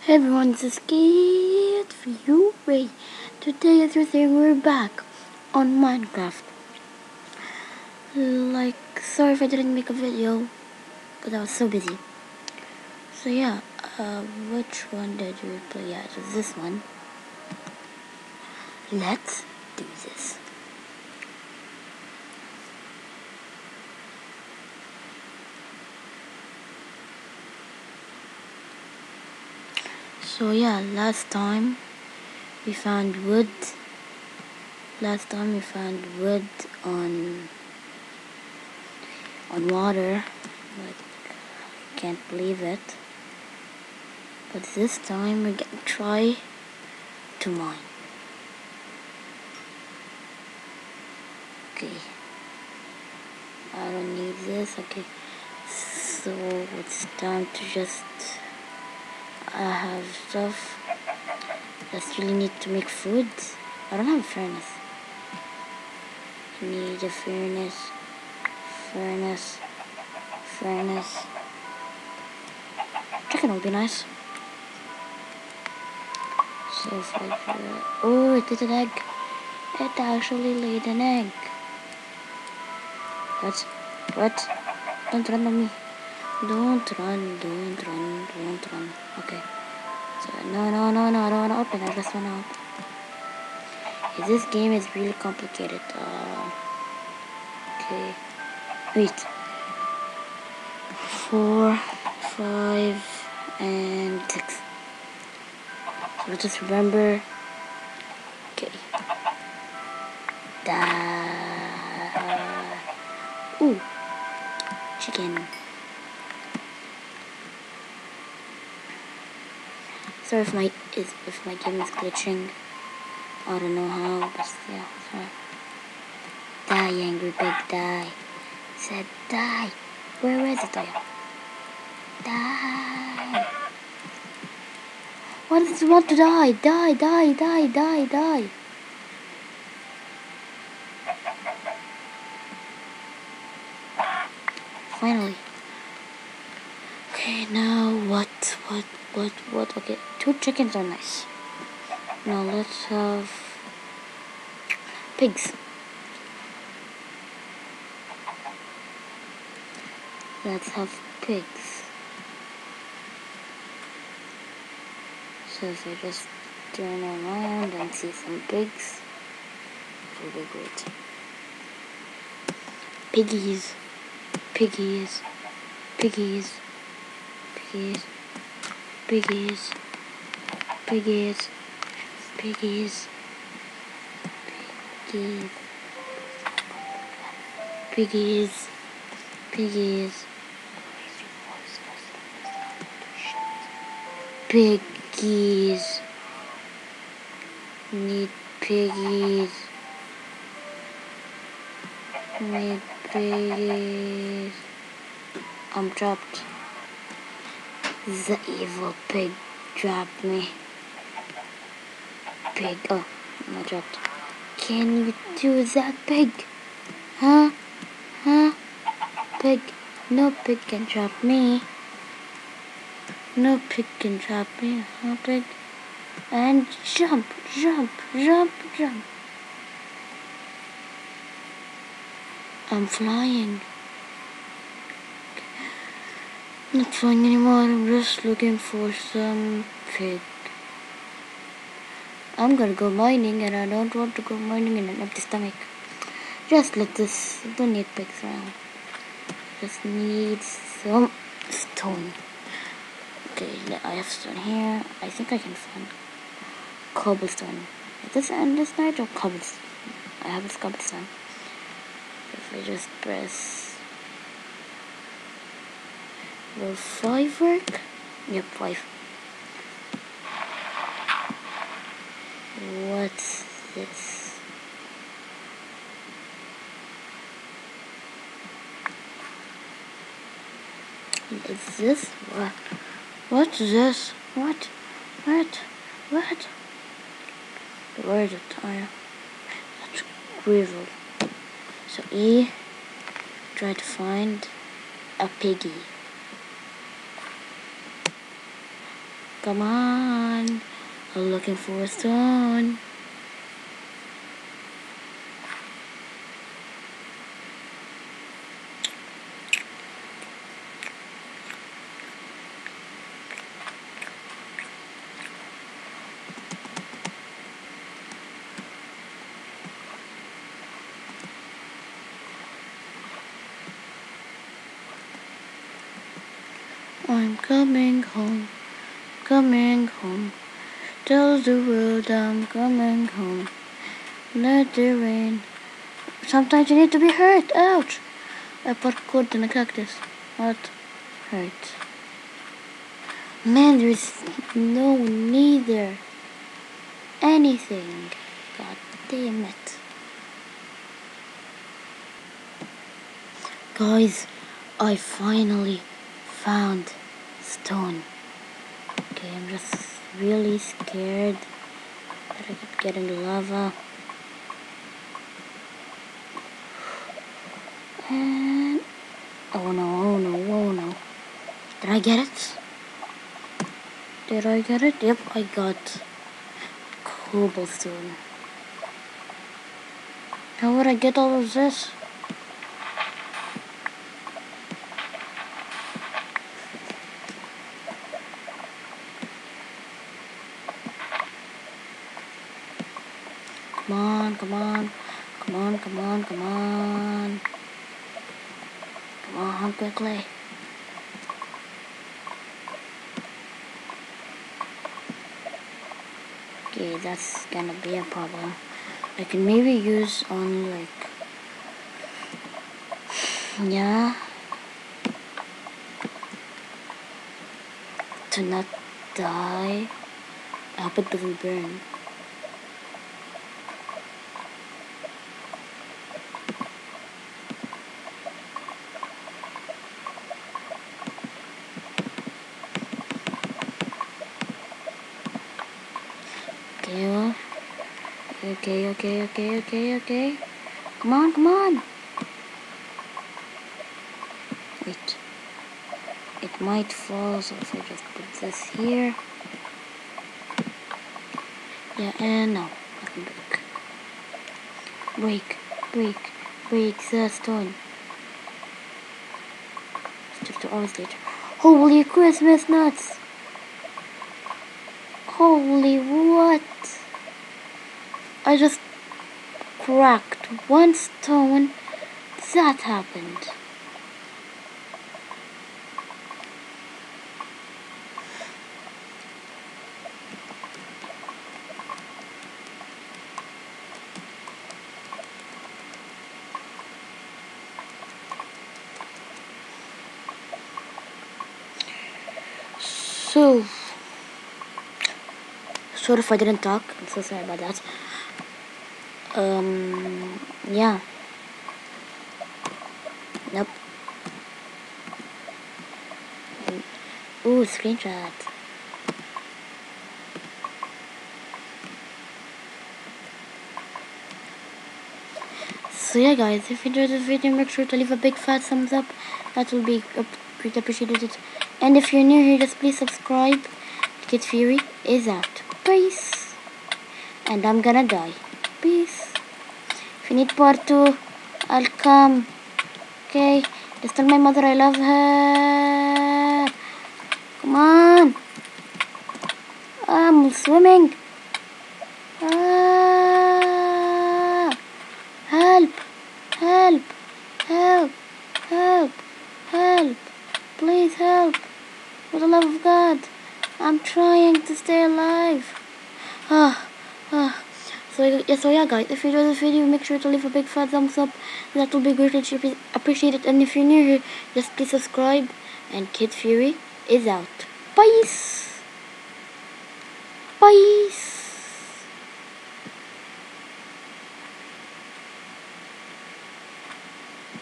Hey everyone, this is Kid for you, Ray. Today, as you're saying, we're back on Minecraft. Sorry if I didn't make a video, because I was so busy. So yeah, which one did we play? Yeah, it was this one. Let's do this. So yeah, last time we found wood. On water. I can't believe it. But this time we're gonna try to mine. Okay. I don't need this. Okay. So it's time to just have stuff. Just really need to make food. I don't have a furnace. Need a furnace. Chicken would be nice. So if oh, it did an egg. It actually laid an egg. What? Don't run on me. Don't run. Okay. So no, I don't want to open. I just want to open. This game is really complicated. Okay. Wait. 4, 5, and 6. So just remember. Okay. Ooh. Chicken. Sorry if my game is glitching. I don't know how, but yeah, sorry. Die, angry pig, die. Said die. Where is it? Die. Why does it want to die? Die. Finally. Okay, now what? Okay, 2 chickens are nice. Now let's have pigs. So if I just turn around and see some pigs, it will be great. Piggies. Piggies. Need piggies. I'm trapped. The evil pig trapped me. Pig. Oh, I'm not trapped. Can you do that, pig? Huh? Pig. No pig can trap me. No pig can trap me, huh, pig? And jump. I'm flying. Not flying anymore, I'm just looking for some pig. I'm gonna go mining, and I don't want to go mining in an empty stomach. Just let this, don't need pigs around. Just need some stone. Okay, I have stone here. I think I can find cobblestone. Is this andesite or cobblestone? I have this cobblestone. If I just press, will 5 work? Yep, 5. What's this? Is this what? What's this? What? Where is it? Oh yeah. That's gravel. So E, try to find a piggy. Come on. I'm looking for a stone. I'm coming home, coming home. Tell the world I'm coming home. Let the rain. Sometimes you need to be hurt. Ouch! I parkoured in a cactus. What? Hurt. Man, there's no neither. Anything. God damn it. Guys, I finally found stone. Okay, I'm just really scared that I could get in the lava. And oh no, oh no, oh no. Did I get it? Did I get it? Yep, I got cobblestone. How would I get all of this? Come on, come on, come on, come on, come on. Come on, quickly. Okay, that's gonna be a problem. I can maybe use on like, yeah, to not die. I hope it doesn't burn. Okay, well, okay. Come on, come on. Wait, it might fall, so if I just put this here. Yeah, and no, I can break. Break the stone. 2 hours later. Holy Christmas nuts! Holy what? I just cracked one stone. That happened. So, sorry if I didn't talk. I'm so sorry about that. Yeah. Nope. Ooh, screenshot. So yeah guys, if you enjoyed this video, make sure to leave a big fat thumbs up. That will be greatly appreciated. And if you're new here, just please subscribe. Kid Fury is out. Peace. And I'm gonna die. Peace. If you need part 2, I'll come. Okay, just tell my mother I love her. Come on. I'm swimming. Ah, help, help, help, help, help. Please help. For the love of God. I'm trying to stay alive. So yeah guys, if you enjoyed this video, make sure to leave a big fat thumbs up. That will be greatly appreciated. And if you're new here, just please subscribe. And Kid Fury is out. Peace. Peace.